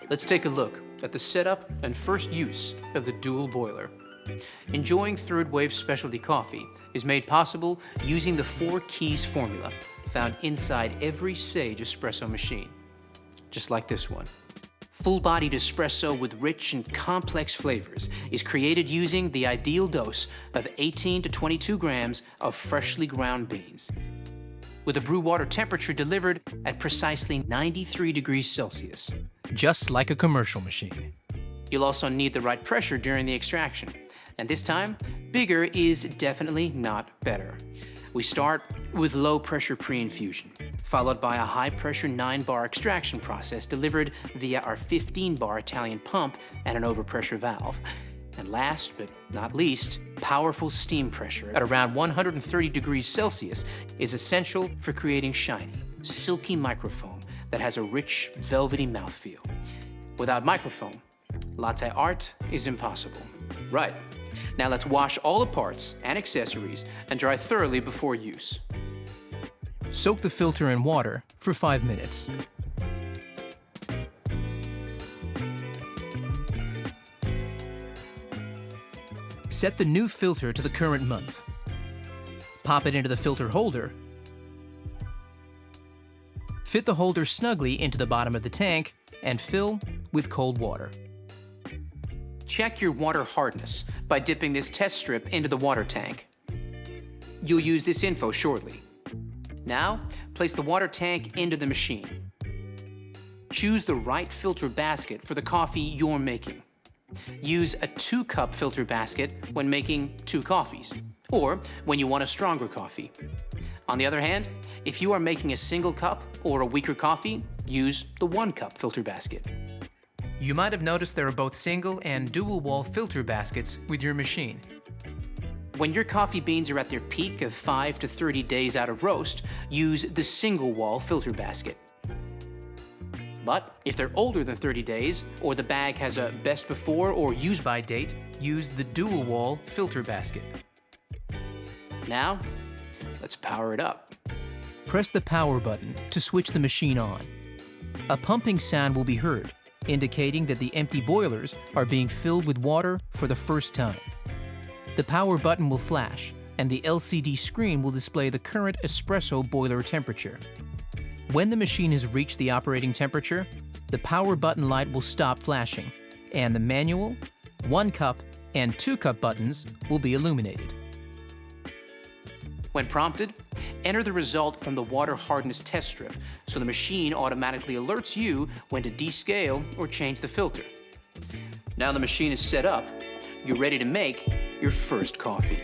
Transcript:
Let's take a look at the setup and first use of the dual boiler. Enjoying third wave specialty coffee is made possible using the 4 keys formula found inside every Sage espresso machine, just like this one. Full-bodied espresso with rich and complex flavors is created using the ideal dose of 18 to 22 grams of freshly ground beans, with a brew water temperature delivered at precisely 93 degrees Celsius, just like a commercial machine. You'll also need the right pressure during the extraction, and this time, bigger is definitely not better. We start with low-pressure pre-infusion, followed by a high-pressure 9-bar extraction process delivered via our 15-bar Italian pump and an overpressure valve. And last but not least, powerful steam pressure at around 130 degrees Celsius is essential for creating shiny, silky microfoam that has a rich, velvety mouthfeel. Without microfoam, latte art is impossible. Right. Now let's wash all the parts and accessories and dry thoroughly before use. Soak the filter in water for 5 minutes. Set the new filter to the current month. Pop it into the filter holder. Fit the holder snugly into the bottom of the tank and fill with cold water. Check your water hardness by dipping this test strip into the water tank. You'll use this info shortly. Now, place the water tank into the machine. Choose the right filter basket for the coffee you're making. Use a 2-cup filter basket when making 2 coffees, or when you want a stronger coffee. On the other hand, if you are making a single cup or a weaker coffee, use the 1-cup filter basket. You might have noticed there are both single and dual wall filter baskets with your machine. When your coffee beans are at their peak of 5 to 30 days out of roast, use the single wall filter basket. But if they're older than 30 days, or the bag has a best before or use by date, use the dual wall filter basket. Now, let's power it up. Press the power button to switch the machine on. A pumping sound will be heard, indicating that the empty boilers are being filled with water for the first time. The power button will flash, and the LCD screen will display the current espresso boiler temperature. When the machine has reached the operating temperature, the power button light will stop flashing, and the manual, 1-cup, and 2-cup buttons will be illuminated. When prompted, enter the result from the water hardness test strip, so the machine automatically alerts you when to descale or change the filter. Now the machine is set up, you're ready to make your first coffee.